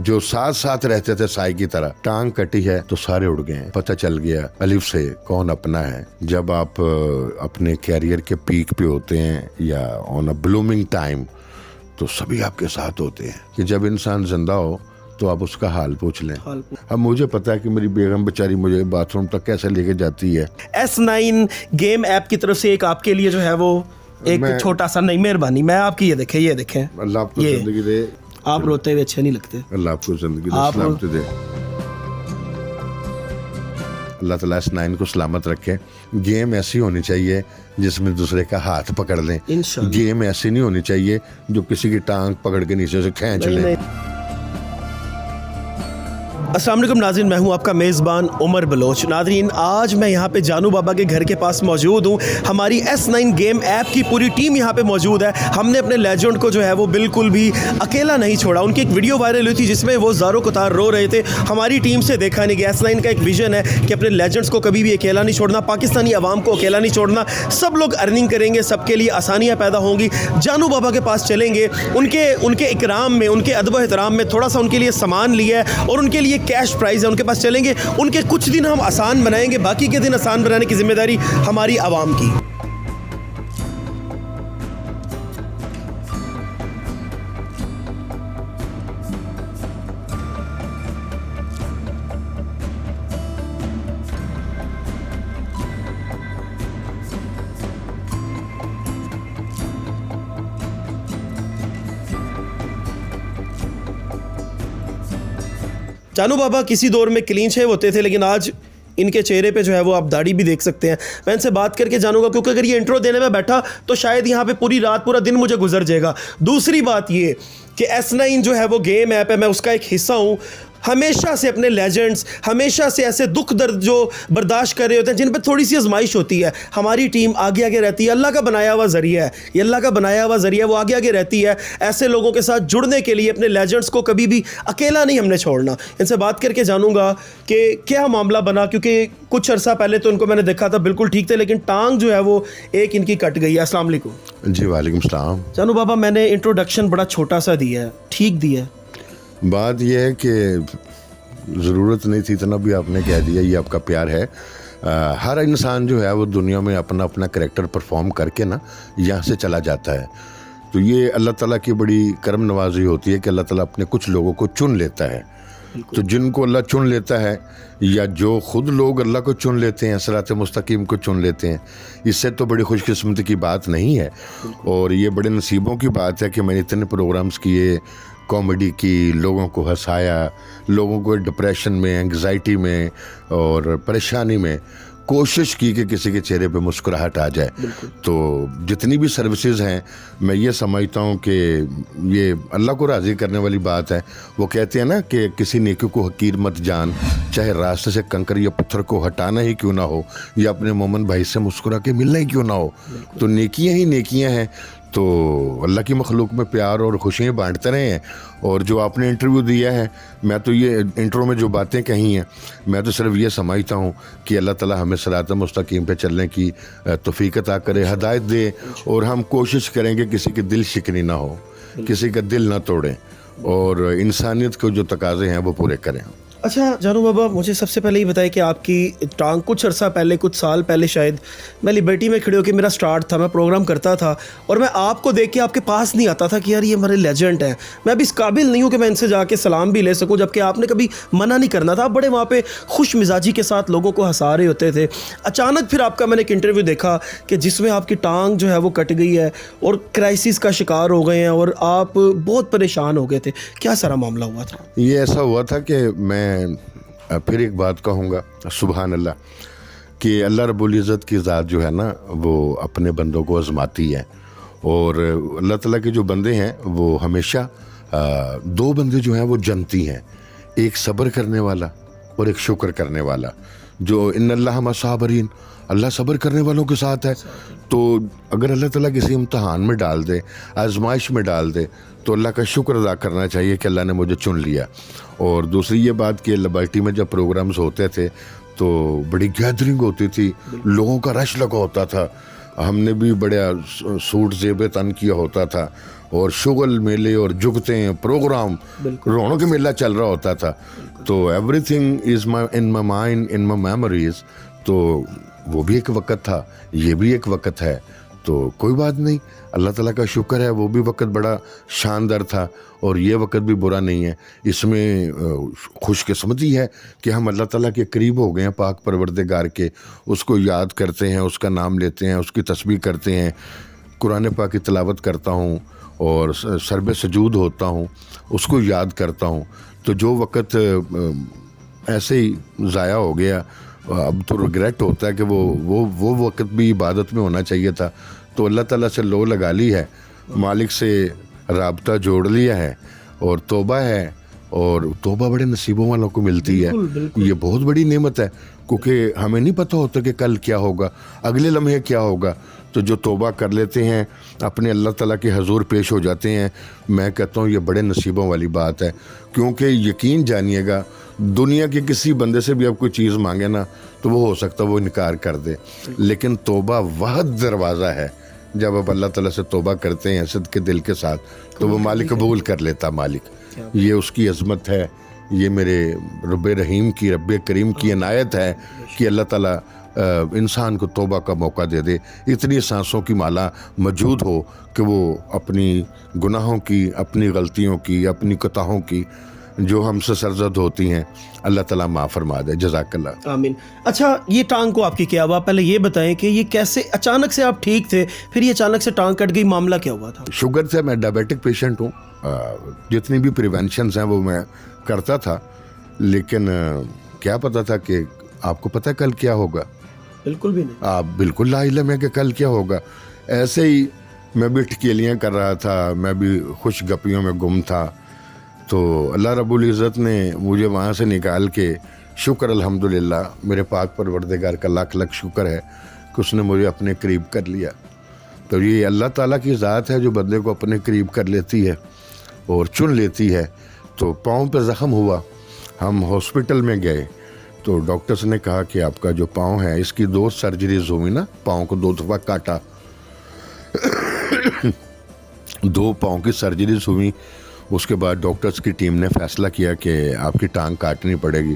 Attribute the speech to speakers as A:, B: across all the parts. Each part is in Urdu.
A: جو ساتھ ساتھ رہتے تھے سائے کی طرح، ٹانگ کٹی ہے تو سارے اڑ گئے ہیں. پتہ چل گیا الف سے کون اپنا ہے. جب آپ اپنے کیریئر کے پیک پہ ہوتے ہیں یا آن اے بلومنگ ٹائم تو سبھی آپ کے ساتھ ہوتے ہیں کہ جب انسان زندہ ہو تو آپ اس کا حال پوچھ لیں. اب مجھے پتا ہے کہ میری بیگم بیچاری مجھے باتھ روم تک کیسے لے کے جاتی ہے.
B: S9 گیم ایپ کی طرف سے ایک آپ کے لیے جو ہے وہ ایک چھوٹا سا، نہیں مہربانی، میں آپ کی یہ دیکھیں
A: اللہ آپ کو زندگی دے.
B: آپ روتے ہوئے اچھے نہیں لگتے.
A: اللہ آپ کو زندگی دے، سلامت دے. اللہ تعالیٰ S9 کو سلامت رکھے. گیم ایسی ہونی چاہیے جس میں دوسرے کا ہاتھ پکڑ لیں. گیم ایسی نہیں ہونی چاہیے جو کسی کی ٹانگ پکڑ کے نیچے سے کھینچ لیں.
B: السلام علیکم ناظرین، میں ہوں آپ کا میزبان عمر بلوچ. ناظرین، آج میں یہاں پہ جانو بابا کے گھر کے پاس موجود ہوں. ہماری S9 گیم ایپ کی پوری ٹیم یہاں پہ موجود ہے. ہم نے اپنے لیجنڈ کو جو ہے وہ بالکل بھی اکیلا نہیں چھوڑا. ان کی ایک ویڈیو وائرل ہوئی تھی جس میں وہ زارو قطار رو رہے تھے. ہماری ٹیم سے دیکھا نہیں گیا. S9 کا ایک ویژن ہے کہ اپنے لیجنڈس کو کبھی بھی اکیلا نہیں چھوڑنا، پاکستانی عوام کو اکیلا نہیں چھوڑنا. سب لوگ ارننگ کریں گے، سب کے لیے آسانیاں پیدا ہوں گی. جانو بابا کے پاس چلیں گے، ان کے اکرام میں، ان کے ادب و احترام میں تھوڑا سا ان کے لیے سامان لیا ہے اور ان کے لیے کیش پرائز ہے. ان کے پاس چلیں گے، ان کے کچھ دن ہم آسان بنائیں گے، باقی کے دن آسان بنانے کی ذمہ داری ہماری عوام کی. جانو بابا کسی دور میں کلین شیو ہوتے تھے، لیکن آج ان کے چہرے پہ جو ہے وہ آپ داڑھی بھی دیکھ سکتے ہیں. میں ان سے بات کر کے جانوں گا، کیونکہ اگر یہ انٹرو دینے میں بیٹھا تو شاید یہاں پہ پوری رات پورا دن مجھے گزر جائے گا. دوسری بات یہ کہ S9 جو ہے وہ گیم ایپ ہے، میں اس کا ایک حصہ ہوں. ہمیشہ سے اپنے لیجنڈز، ہمیشہ سے ایسے دکھ درد جو برداشت کر رہے ہوتے ہیں جن پہ تھوڑی سی آزمائش ہوتی ہے، ہماری ٹیم آگے آگے رہتی ہے. اللہ کا بنایا ہوا ذریعہ ہے یہ، اللہ کا بنایا ہوا ذریعہ، وہ آگے آگے رہتی ہے ایسے لوگوں کے ساتھ جڑنے کے لیے. اپنے لیجنڈز کو کبھی بھی اکیلا نہیں ہم نے چھوڑنا. ان سے بات کر کے جانوں گا کہ کیا معاملہ بنا، کیونکہ کچھ عرصہ پہلے تو ان کو میں نے دیکھا تھا بالکل ٹھیک تھے، لیکن ٹانگ جو ہے وہ ایک ان کی کٹ گئی ہے. السلام علیکم.
A: جی وعلیکم السلام.
B: جانو بابا، میں نے انٹروڈکشن بڑا چھوٹا سا دیا ہے، ٹھیک دیا ہے؟
A: بات یہ ہے کہ ضرورت نہیں تھی اتنا بھی آپ نے کہہ دیا، یہ آپ کا پیار ہے. ہر انسان جو ہے وہ دنیا میں اپنا اپنا کریکٹر پرفارم کر کے نا یہاں سے چلا جاتا ہے. تو یہ اللہ تعالیٰ کی بڑی کرم نوازی ہوتی ہے کہ اللہ تعالیٰ اپنے کچھ لوگوں کو چن لیتا ہے. تو جن کو اللہ چن لیتا ہے، یا جو خود لوگ اللہ کو چن لیتے ہیں، صراط مستقیم کو چن لیتے ہیں، اس سے تو بڑی خوش قسمتی کی بات نہیں ہے. اور یہ بڑے نصیبوں کی بات ہے کہ میں نے اتنے پروگرامز کیے، کامیڈی کی، لوگوں کو ہنسایا، لوگوں کو ڈپریشن میں، انگزائٹی میں اور پریشانی میں کوشش کی کہ کسی کے چہرے پہ مسکراہٹ آ جائے. تو جتنی بھی سروسز ہیں، میں یہ سمجھتا ہوں کہ یہ اللہ کو راضی کرنے والی بات ہے. وہ کہتے ہیں نا کہ کسی نیکی کو حقیر مت جان، چاہے راستے سے کنکر یا پتھر کو ہٹانا ہی کیوں نہ ہو، یا اپنے مومن بھائی سے مسکرا کے ملنا ہی کیوں نہ ہو. تو نیکیاں ہی نیکیاں ہیں. تو اللہ کی مخلوق میں پیار اور خوشیاں بانٹتے رہے ہیں. اور جو آپ نے انٹرویو دیا ہے، میں تو یہ انٹرو میں جو باتیں کہی ہیں، میں تو صرف یہ سمجھتا ہوں کہ اللہ تعالیٰ ہمیں صراط مستقیم پہ چلنے کی توفیق عطا کرے، ہدایت دے، اور ہم کوشش کریں کہ کسی کے دل شکنی نہ ہو، کسی کا دل نہ توڑیں، اور انسانیت کو جو تقاضے ہیں وہ پورے کریں.
B: اچھا جانو بابا، مجھے سب سے پہلے یہ بتائیں کہ آپ کی ٹانگ کچھ عرصہ پہلے، کچھ سال پہلے شاید، میں لبرٹی میں کھڑے ہو کے میرا سٹارٹ تھا، میں پروگرام کرتا تھا، اور میں آپ کو دیکھ کے آپ کے پاس نہیں آتا تھا کہ یار یہ ہمارے لیجنڈ ہیں. میں ابھی اس قابل نہیں ہوں کہ میں ان سے جا کے سلام بھی لے سکوں، جبکہ آپ نے کبھی منع نہیں کرنا تھا. آپ بڑے وہاں پہ خوش مزاجی کے ساتھ لوگوں کو ہنسا رہے ہوتے تھے. اچانک پھر آپ کا میں نے ایک انٹرویو دیکھا کہ جس میں آپ کی ٹانگ جو ہے وہ کٹ گئی ہے اور کرائسس کا شکار ہو گئے ہیں، اور آپ بہت پریشان ہو گئے تھے. کیا سارا معاملہ ہوا تھا؟
A: یہ ایسا ہوا تھا کہ میں پھر ایک بات کہوں گا، سبحان اللہ، کہ اللہ رب العزت کی ذات جو ہے نا وہ اپنے بندوں کو آزماتی ہے. اور اللہ تعالیٰ کے جو بندے ہیں وہ ہمیشہ دو بندے جو ہیں وہ جنتی ہیں، ایک صبر کرنے والا اور ایک شکر کرنے والا. جو ان اللہ مع الصابرین، اللہ صبر کرنے والوں کے ساتھ ہے. تو اگر اللہ تعالیٰ کسی امتحان میں ڈال دے، آزمائش میں ڈال دے، تو اللہ کا شکر ادا کرنا چاہیے کہ اللہ نے مجھے چن لیا. اور دوسری یہ بات کہ لبرٹی میں جب پروگرامز ہوتے تھے تو بڑی گیدرنگ ہوتی تھی، لوگوں کا رش لگا ہوتا تھا، ہم نے بھی بڑے سوٹ زیب تن کیا ہوتا تھا، اور شغل میلے اور جگتیں پروگرام رونق میلہ چل رہا ہوتا تھا. تو every thing is in my mind in my memories. تو وہ بھی ایک وقت تھا, یہ بھی ایک وقت ہے, تو کوئی بات نہیں, اللہ تعالیٰ کا شکر ہے وہ بھی وقت بڑا شاندار تھا اور یہ وقت بھی برا نہیں ہے. اس میں خوش قسمتی ہے کہ ہم اللہ تعالیٰ کے قریب ہو گئے ہیں, پاک پروردگار کے, اس کو یاد کرتے ہیں, اس کا نام لیتے ہیں, اس کی تسبیح کرتے ہیں, قرآن پاک کی تلاوت کرتا ہوں اور سرب سجود ہوتا ہوں, اس کو یاد کرتا ہوں. تو جو وقت ایسے ہی ضائع ہو گیا, اب تو ریگریٹ ہوتا ہے کہ وہ وقت بھی عبادت میں ہونا چاہیے تھا. تو اللہ تعالیٰ سے لو لگا لی ہے, مالک سے رابطہ جوڑ لیا ہے, اور توبہ ہے, اور توبہ بڑے نصیبوں والوں کو ملتی ہے. یہ بہت بڑی نعمت ہے, کیونکہ ہمیں نہیں پتہ ہوتا کہ کل کیا ہوگا, اگلے لمحے کیا ہوگا. تو جو توبہ کر لیتے ہیں, اپنے اللہ تعالیٰ کے حضور پیش ہو جاتے ہیں, میں کہتا ہوں یہ بڑے نصیبوں والی بات ہے. کیونکہ یقین جانیے گا, دنیا کے کسی بندے سے بھی آپ کوئی چیز مانگے نا تو وہ ہو سکتا ہے وہ انکار کر دے, لیکن توبہ واحد دروازہ ہے. جب آپ اللہ تعالیٰ سے توبہ کرتے ہیں صدق کے دل کے ساتھ, تو وہ مالک قبول کر لیتا. مالک, یہ اس کی عظمت ہے, یہ میرے رب رحیم کی, رب کریم کی عنایت ہے کہ اللہ تعالیٰ انسان کو توبہ کا موقع دے دے. اتنی سانسوں کی مالا موجود ہو کہ وہ اپنی گناہوں کی, اپنی غلطیوں کی, اپنی کوتاہوں کی جو ہم سے سرزد ہوتی ہیں, اللہ تعالیٰ معاف فرما دے. جزاک اللہ.
B: آمین. اچھا, یہ ٹانگ کو آپ کی کیا ہوا, پہلے یہ بتائیں کہ یہ کیسے اچانک سے آپ ٹھیک تھے, پھر یہ اچانک سے ٹانگ کٹ گئی, معاملہ کیا ہوا تھا؟
A: شوگر سے, میں ڈائبیٹک پیشنٹ ہوں, جتنی بھی پریونشنز ہیں وہ میں کرتا تھا, لیکن کیا پتا تھا کہ آپ کو پتہ ہے کل کیا ہوگا؟
B: بالکل بھی نہیں.
A: آپ بالکل لا علم ہے کہ کل کیا ہوگا. ایسے ہی میں بھی ٹکیلیاں کر رہا تھا, میں بھی خوش گپیوں میں گم تھا. تو اللہ رب العزت نے مجھے وہاں سے نکال کے, شکر الحمدللہ, میرے پاک پروردگار کا لاکھ لاکھ شکر ہے کہ اس نے مجھے اپنے قریب کر لیا. تو یہ اللہ تعالیٰ کی ذات ہے جو بندے کو اپنے قریب کر لیتی ہے اور چن لیتی ہے. تو پاؤں پہ زخم ہوا, ہم ہاسپٹل میں گئے, تو ڈاکٹرز نے کہا کہ آپ کا جو پاؤں ہے, اس کی 2 سرجریز ہوئی نا, پاؤں کو 2 دفعہ کاٹا, 2 پاؤں کی سرجریز ہوئی. اس کے بعد ڈاکٹرز کی ٹیم نے فیصلہ کیا کہ آپ کی ٹانگ کاٹنی پڑے گی.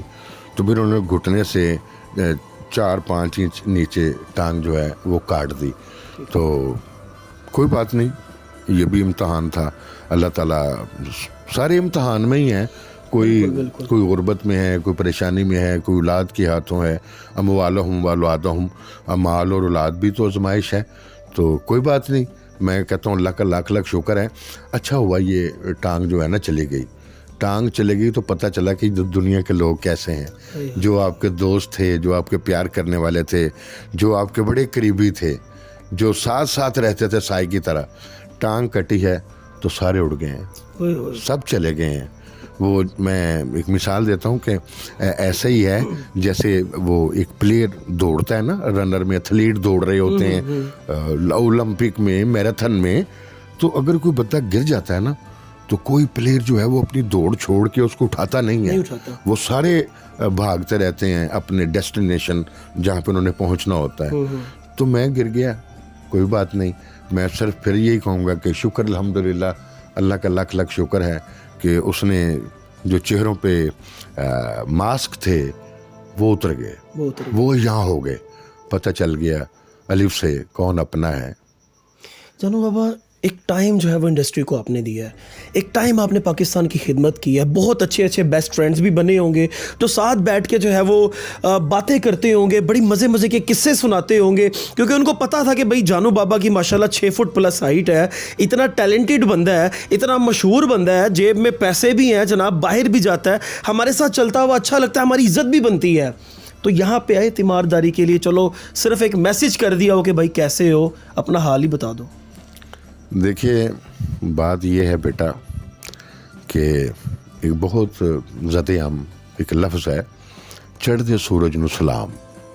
A: تو پھر انہوں نے گھٹنے سے 4-5 انچ نیچے ٹانگ جو ہے وہ کاٹ دی. تو کوئی بات نہیں, یہ بھی امتحان تھا. اللہ تعالیٰ سارے امتحان میں ہی ہیں, کوئی غربت میں ہے, کوئی پریشانی میں ہے, کوئی اولاد کے ہاتھوں ہے. اموالہم واولادہم, مال اور اولاد بھی تو آزمائش ہے. تو کوئی بات نہیں, میں کہتا ہوں اللہ کا لاکھ لاکھ شکر ہے. اچھا ہوا یہ ٹانگ جو ہے نا چلی گئی. ٹانگ چلے گئی تو پتہ چلا کہ دنیا کے لوگ کیسے ہیں, جو آپ کے دوست تھے, جو آپ کے پیار کرنے والے تھے, جو آپ کے بڑے قریبی تھے, جو ساتھ ساتھ رہتے تھے سائے کی طرح. ٹانگ کٹی ہے تو سارے اڑ گئے ہیں, سب چلے گئے ہیں. وہ میں ایک مثال دیتا ہوں کہ ایسا ہی ہے جیسے وہ ایک پلیئر دوڑتا ہے نا, رنر میں, ایتھلیٹ دوڑ رہے ہوتے ہیں اولمپک میں, میراتھن میں. تو اگر کوئی بندہ گر جاتا ہے نا, تو کوئی پلیئر جو ہے وہ اپنی دوڑ چھوڑ کے اس کو اٹھاتا نہیں ہے, وہ سارے بھاگتے رہتے ہیں اپنے ڈیسٹینیشن جہاں پہ انہوں نے پہنچنا ہوتا ہے. تو میں گر گیا, کوئی بات نہیں, میں صرف پھر یہی کہوں گا کہ شکر الحمدللہ, اللہ کا لاکھ لاکھ شکر ہے کہ اس نے جو چہروں پہ ماسک تھے وہ اتر گئے, وہ یہاں ہو گئے, پتہ چل گیا الف سے کون اپنا ہے.
B: جانو بابا, ایک ٹائم جو ہے وہ انڈسٹری کو آپ نے دیا ہے, ایک ٹائم آپ نے پاکستان کی خدمت کی ہے, بہت اچھے اچھے بیسٹ فرینڈز بھی بنے ہوں گے, تو ساتھ بیٹھ کے جو ہے وہ باتیں کرتے ہوں گے, بڑی مزے مزے کے قصے سناتے ہوں گے, کیونکہ ان کو پتا تھا کہ بھائی جانو بابا کی ماشاءاللہ 6 فٹ پلس ہائٹ ہے, اتنا ٹیلنٹڈ بندہ ہے, اتنا مشہور بندہ ہے, جیب میں پیسے بھی ہیں جناب, باہر بھی جاتا ہے, ہمارے ساتھ چلتا ہوا اچھا لگتا ہے, ہماری عزت بھی بنتی ہے. تو یہاں پہ آئے تیمارداری کے لیے, چلو صرف ایک میسج کر دیا ہو کہ بھائی کیسے ہو, اپنا حال ہی بتا دو.
A: دیکھیے بات یہ ہے بیٹا کہ ایک بہت ذات عام ایک لفظ ہے, چڑھتے سورج نو سلام.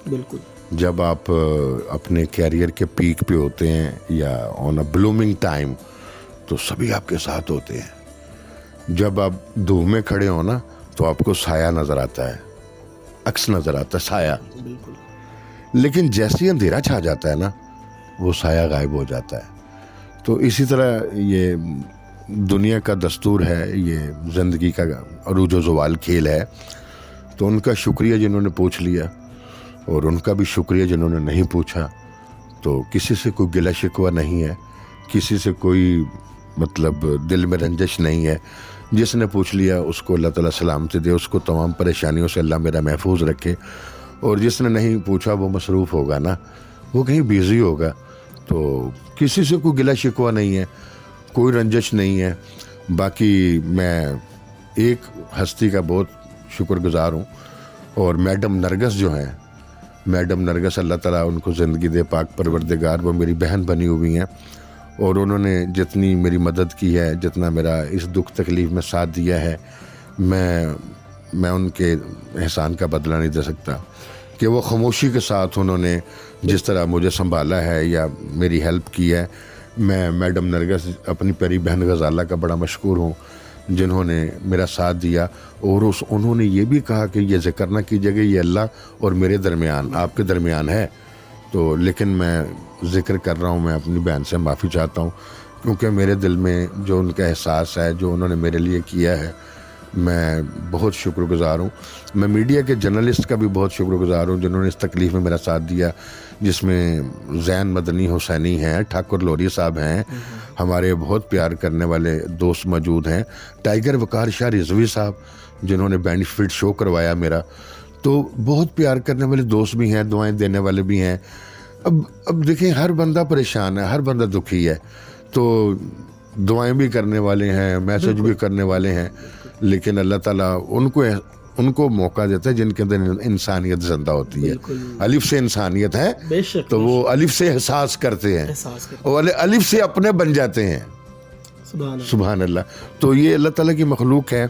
B: بالکل.
A: جب آپ اپنے کیریئر کے پیک پہ ہوتے ہیں یا آن اے بلومنگ ٹائم, تو سبھی آپ کے ساتھ ہوتے ہیں. جب آپ دھوپ میں کھڑے ہو نا, تو آپ کو سایہ نظر آتا ہے, عکس نظر آتا ہے, سایہ. لیکن جیسے اندھیرا چھا جاتا ہے نا, وہ سایہ غائب ہو جاتا ہے. تو اسی طرح یہ دنیا کا دستور ہے، یہ زندگی کا عروج و زوال کھیل ہے. تو ان کا شکریہ جنہوں نے پوچھ لیا، اور ان کا بھی شکریہ جنہوں نے نہیں پوچھا. تو کسی سے کوئی گلہ شکوہ نہیں ہے، کسی سے کوئی مطلب دل میں رنجش نہیں ہے. جس نے پوچھ لیا اس کو اللہ تعالیٰ سلامتی دے، اس کو تمام پریشانیوں سے اللہ میرا محفوظ رکھے. اور جس نے نہیں پوچھا وہ مصروف ہوگا نا، وہ کہیں بیزی ہوگا. تو کسی سے کوئی گلہ شکوہ نہیں ہے، کوئی رنجش نہیں ہے. باقی میں ایک ہستی کا بہت شکر گزار ہوں، اور میڈم نرگس جو ہیں، میڈم نرگس اللہ تعالیٰ ان کو زندگی دے، پاک پروردگار، وہ میری بہن بنی ہوئی ہیں. اور انہوں نے جتنی میری مدد کی ہے، جتنا میرا اس دکھ تکلیف میں ساتھ دیا ہے، میں ان کے احسان کا بدلہ نہیں دے سکتا. کہ وہ خاموشی کے ساتھ انہوں نے جس طرح مجھے سنبھالا ہے یا میری ہیلپ کی ہے، میں میڈم نرگس اپنی پیاری بہن غزالہ کا بڑا مشکور ہوں، جنہوں نے میرا ساتھ دیا. اور انہوں نے یہ بھی کہا کہ یہ ذکر نہ کیجیے گا، یہ اللہ اور میرے درمیان، آپ کے درمیان ہے. تو لیکن میں ذکر کر رہا ہوں، میں اپنی بہن سے معافی چاہتا ہوں، کیونکہ میرے دل میں جو ان کا احساس ہے، جو انہوں نے میرے لیے کیا ہے، میں بہت شکر گزار ہوں. میں میڈیا کے جرنلسٹ کا بھی بہت شکر گزار ہوں، جنہوں نے اس تکلیف میں میرا ساتھ دیا، جس میں زین مدنی حسینی ہیں، ٹھاکر لوری صاحب ہیں، ہمارے بہت پیار کرنے والے دوست موجود ہیں، ٹائیگر وقار شاہ رضوی صاحب جنہوں نے بینیفٹ شو کروایا میرا. تو بہت پیار کرنے والے دوست بھی ہیں، دعائیں دینے والے بھی ہیں. اب دیکھیں، ہر بندہ پریشان ہے، ہر بندہ دکھی ہے. تو دعائیں بھی کرنے والے ہیں، میسج بھی کرنے والے ہیں، لیکن اللہ تعالیٰ ان کو موقع دیتا ہے جن کے اندر انسانیت زندہ ہوتی ہے. الف سے انسانیت ہے تو وہ الف سے احساس کرتے ہیں، اور الف سے اپنے بن جاتے ہیں. سبحان اللہ. تو یہ اللہ تعالیٰ کی مخلوق ہے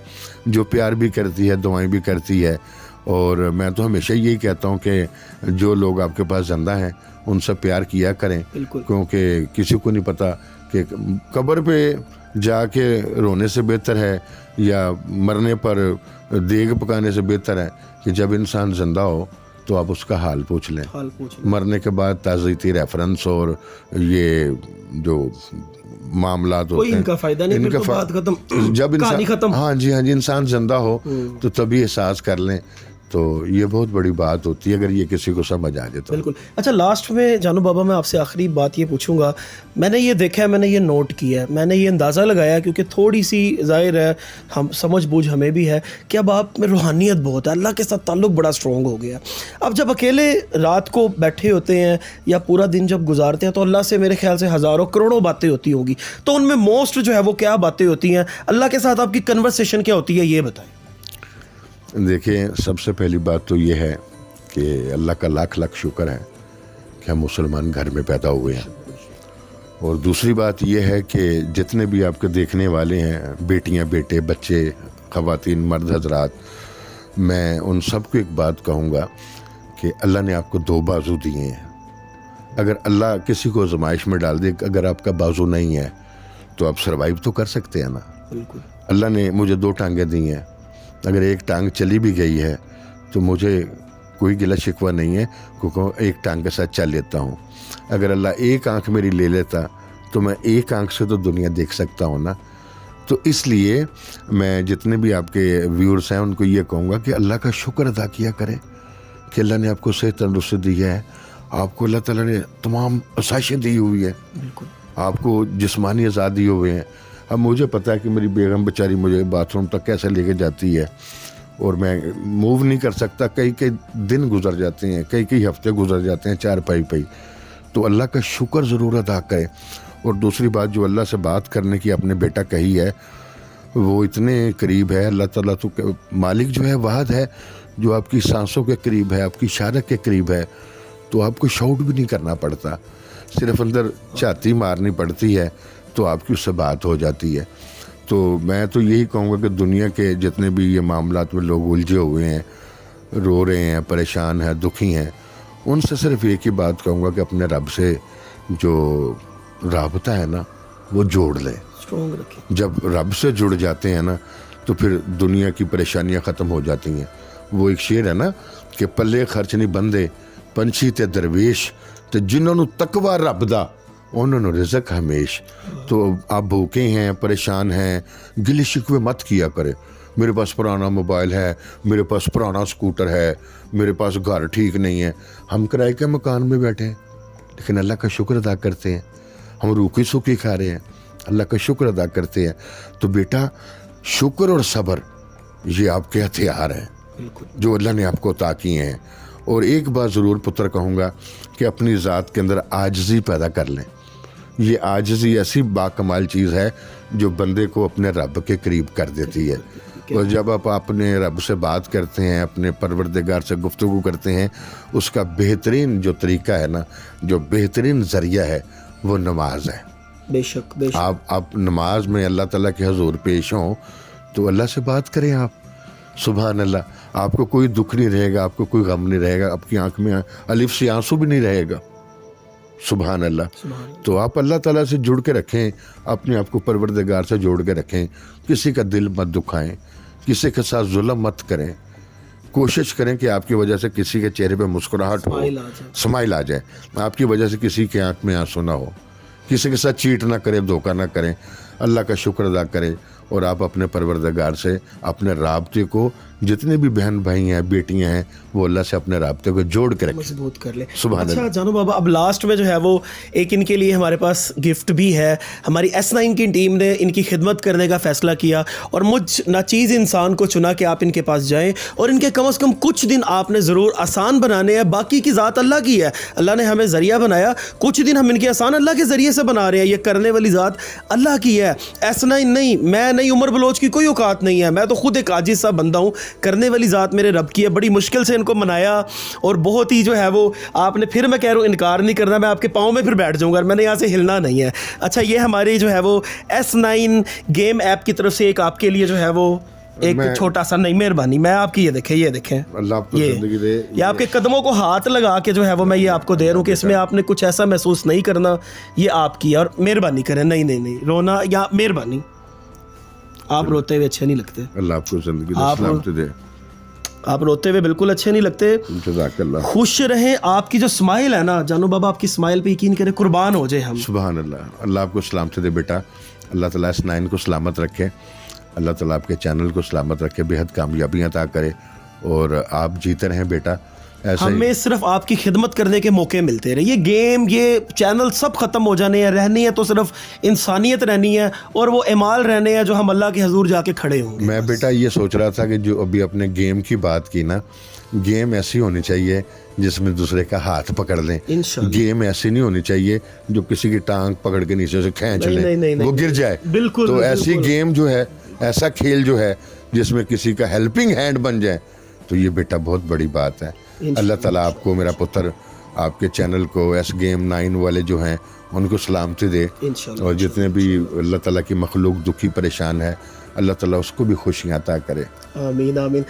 A: جو پیار بھی کرتی ہے، دعائیں بھی کرتی ہے. اور میں تو ہمیشہ یہی کہتا ہوں کہ جو لوگ آپ کے پاس زندہ ہیں ان سے پیار کیا کریں، کیونکہ کسی کو نہیں پتا کہ قبر پہ جا کے رونے سے بہتر ہے یا مرنے پر دیگ پکانے سے بہتر ہے کہ جب انسان زندہ ہو تو آپ اس کا حال پوچھ لیں. مرنے کے بعد تعزیتی ریفرنس اور یہ جو معاملات ہوتے ہیں،
B: ان کا فائدہ نہیں، پھر تو بات ختم،
A: جب
B: کہانی ختم.
A: ہاں جی انسان زندہ ہو تو تبھی احساس کر لیں. تو یہ بہت بڑی بات ہوتی ہے اگر یہ کسی کو سمجھ آ جائے تو.
B: بالکل. اچھا، لاسٹ میں جانو بابا میں آپ سے آخری بات یہ پوچھوں گا. میں نے یہ دیکھا ہے، میں نے یہ نوٹ کیا ہے، میں نے یہ اندازہ لگایا، کیونکہ تھوڑی سی ظاہر ہے ہم سمجھ بوجھ ہمیں بھی ہے کہ اب آپ میں روحانیت بہت ہے، اللہ کے ساتھ تعلق بڑا اسٹرانگ ہو گیا. اب جب اکیلے رات کو بیٹھے ہوتے ہیں یا پورا دن جب گزارتے ہیں تو اللہ سے میرے خیال سے ہزاروں کروڑوں باتیں ہوتی ہوں گی. تو ان میں موسٹ جو ہے وہ کیا باتیں ہوتی ہیں؟ اللہ کے ساتھ آپ کی کنورسیشن کیا ہوتی ہے، یہ بتائیں.
A: دیکھیں، سب سے پہلی بات تو یہ ہے کہ اللہ کا لاکھ لاکھ شکر ہے کہ ہم مسلمان گھر میں پیدا ہوئے ہیں. اور دوسری بات یہ ہے کہ جتنے بھی آپ کے دیکھنے والے ہیں، بیٹیاں، بیٹے، بچے، خواتین، مرد حضرات، میں ان سب کو ایک بات کہوں گا کہ اللہ نے آپ کو دو بازو دیے ہیں. اگر اللہ کسی کو آزمائش میں ڈال دے، اگر آپ کا بازو نہیں ہے تو آپ سروائیو تو کر سکتے ہیں نا.
B: بالکل.
A: اللہ نے مجھے دو ٹانگیں دی ہیں، اگر ایک ٹانگ چلی بھی گئی ہے تو مجھے کوئی گلہ شکوہ نہیں ہے، کیونکہ ایک ٹانگ کے ساتھ چل لیتا ہوں. اگر اللہ ایک آنکھ میری لے لیتا تو میں ایک آنکھ سے تو دنیا دیکھ سکتا ہوں نا. تو اس لیے میں جتنے بھی آپ کے ویورز ہیں ان کو یہ کہوں گا کہ اللہ کا شکر ادا کیا کریں کہ اللہ نے آپ کو صحت تندرستی دی ہے، آپ کو اللہ تعالیٰ نے تمام آسائشیں دی ہوئی ہے، آپ کو جسمانی آزادی ہوئے ہیں. اب مجھے پتہ ہے کہ میری بیگم بیچاری مجھے باتھ روم تک کیسے لے کے جاتی ہے اور میں موو نہیں کر سکتا. کئی دن گزر جاتے ہیں، کئی ہفتے گزر جاتے ہیں چارپائی پہ. تو اللہ کا شکر ضرور ادا کرے. اور دوسری بات، جو اللہ سے بات کرنے کی آپ نے بیٹا کہی ہے، وہ اتنے قریب ہے. اللہ تعالیٰ تو مالک جو ہے واحد ہے جو آپ کی سانسوں کے قریب ہے، آپ کی اشارت کے قریب ہے. تو آپ کو شاؤٹ بھی نہیں کرنا پڑتا، صرف اندر چھاتی مارنی پڑتی ہے تو آپ کی اس سے بات ہو جاتی ہے. تو میں تو یہی کہوں گا کہ دنیا کے جتنے بھی یہ معاملات میں لوگ الجھے ہوئے ہیں، رو رہے ہیں، پریشان ہیں، دکھی ہیں، ان سے صرف ایک ہی بات کہوں گا کہ اپنے رب سے جو رابطہ ہے نا وہ جوڑ لیں. جب رب سے جڑ جاتے ہیں نا تو پھر دنیا کی پریشانیاں ختم ہو جاتی ہیں. وہ ایک شعر ہے نا کہ پلے خرچ نہیں بندے پنچھی تے درویش تے جنہوں نو تقوی رب دا انہوں نے رزق ہمیش. تو آپ بھوکے ہیں, پریشان ہیں, گلے شکوے مت کیا کرے. میرے پاس پرانا موبائل ہے, میرے پاس پرانا اسکوٹر ہے, میرے پاس گھر ٹھیک نہیں ہے. ہم کرائے کے مکان میں بیٹھے ہیں لیکن اللہ کا شکر ادا کرتے ہیں. ہم روکھی سوکھی کھا رہے ہیں, اللہ کا شکر ادا کرتے ہیں. تو بیٹا شکر اور صبر یہ آپ کے ہتھیار ہیں جو اللہ نے آپ کو عطا کیے ہیں. اور ایک بات ضرور پتر کہوں گا کہ اپنی ذات کے اندر عاجزی پیدا کر لیں. یہ عاجزی ایسی باکمال چیز ہے جو بندے کو اپنے رب کے قریب کر دیتی ہے. اور جب آپ اپنے رب سے بات کرتے ہیں, اپنے پروردگار سے گفتگو کرتے ہیں, اس کا بہترین جو طریقہ ہے نا, جو بہترین ذریعہ ہے وہ نماز ہے.
B: بے شک بے شک.
A: آپ نماز میں اللہ تعالیٰ کے حضور پیش ہوں تو اللہ سے بات کریں آپ. سبحان اللہ, آپ کو کوئی دکھ نہیں رہے گا, آپ کو کوئی غم نہیں رہے گا, آپ کی آنکھ میں الف سے آنسو بھی نہیں رہے گا. سبحان اللہ. تو آپ اللہ تعالیٰ سے جڑ کے رکھیں, اپنے آپ کو پروردگار سے جوڑ کے رکھیں. کسی کا دل مت دکھائیں, کسی کے ساتھ ظلم مت کریں. کوشش کریں کہ آپ کی وجہ سے کسی کے چہرے پہ مسکراہٹ ہو, اسمائل آ جائے. آپ کی وجہ سے کسی کے آنکھ میں آنسو نہ ہو. کسی کے ساتھ چیٹ نہ کریں, دھوکہ نہ کریں. اللہ کا شکر ادا کریں اور آپ اپنے پروردگار سے اپنے رابطے کو, جتنے بھی بہن بھائی ہیں, بیٹیاں ہیں, وہ اللہ سے اپنے رابطے کو جوڑ کے رکھیں,
B: مضبوط کر لیں.
A: سبحان
B: اچھا جانو بابا, اب لاسٹ میں جو ہے وہ ایک ان کے لیے ہمارے پاس گفٹ بھی ہے. ہماری S9 کی ٹیم نے ان کی خدمت کرنے کا فیصلہ کیا اور مجھ ناچیز انسان کو چنا کہ آپ ان کے پاس جائیں اور ان کے کم از کم کچھ دن آپ نے ضرور آسان بنانے ہیں. باقی کی ذات اللہ کی ہے, اللہ نے ہمیں ذریعہ بنایا, کچھ دن ہم ان کے آسان اللہ کے ذریعے سے بنا رہے ہیں. یہ کرنے والی ذات اللہ کی ہے, S9 نہیں, میں نہیں, عمر بلوچ کی کوئی اوقات نہیں ہے. میں تو خود ایک عاجز سا بندہ ہوں. کرنے والی ذات میرے رب کی ہے. بڑی مشکل سے ان کو منایا اور بہت ہی جو ہے وہ آپ نے, پھر میں کہہ رہا ہوں انکار نہیں کرنا, میں آپ کے پاؤں میں پھر بیٹھ جاؤں گا, میں نے یہاں سے ہلنا نہیں ہے. اچھا یہ ہماری جو ہے وہ S9 گیم ایپ کی طرف سے ایک آپ کے لیے جو ہے وہ ایک چھوٹا سا, نہیں مہربانی, میں آپ کی یہ دیکھیں
A: اللہ آپ کو زندگی دے.
B: یہ آپ کے قدموں کو ہاتھ لگا کے جو ہے وہ میں یہ آپ کو دے رہا ہوں کہ اس میں آپ نے کچھ ایسا محسوس نہیں کرنا, یہ آپ کی ہے. اور مہربانی کریں, نہیں رونا یا مہربانی, آپ روتے ہوئے اچھے نہیں لگتے.
A: اللہ آپ کو زندگی دے, سلامتی دے.
B: آپ روتے ہوئے بالکل اچھے نہیں لگتے.
A: جزاک اللہ.
B: خوش رہیں. آپ کی جو اسمائل ہے نا جانو بابا, آپ کی اسمائل پہ یقین کریں, قربان ہو جائے ہم.
A: سبحان اللہ. اللہ آپ کو سلامتی دے بیٹا. اللہ تعالیٰ S9 کو سلامت رکھے, اللہ تعالیٰ آپ کے چینل کو سلامت رکھے, بےحد کامیابیاں عطا کرے اور آپ جیتے رہیں بیٹا.
B: ہمیں صرف آپ کی خدمت کرنے کے موقع ملتے رہے. یہ گیم, یہ چینل سب ختم ہو جانے ہیں, رہنی ہے تو صرف انسانیت رہنی ہے اور وہ اعمال رہنے ہیں جو ہم اللہ کے حضور جا کے کھڑے ہوں گے.
A: میں بیٹا یہ سوچ رہا تھا کہ جو ابھی اپنے گیم کی بات کی نا, گیم ایسی ہونی چاہیے جس میں دوسرے کا ہاتھ پکڑ لیں. گیم ایسی نہیں ہونی چاہیے جو کسی کی ٹانگ پکڑ کے نیچے سے کھینچ لیں, وہ گر جائے.
B: بالکل.
A: تو ایسی گیم جو ہے, ایسا کھیل جو ہے جس میں کسی کا ہیلپنگ ہینڈ بن جائے, تو یہ بیٹا بہت بڑی بات ہے. اللہ تعالیٰ آپ کو, میرا پتر, آپ کے چینل کو, S9 والے جو ہیں ان کو سلامتی دے. اور جتنے بھی اللہ تعالیٰ کی مخلوق دکھی پریشان ہے, اللہ تعالیٰ اس کو بھی خوشیاں عطا کرے.
B: آمین آمین.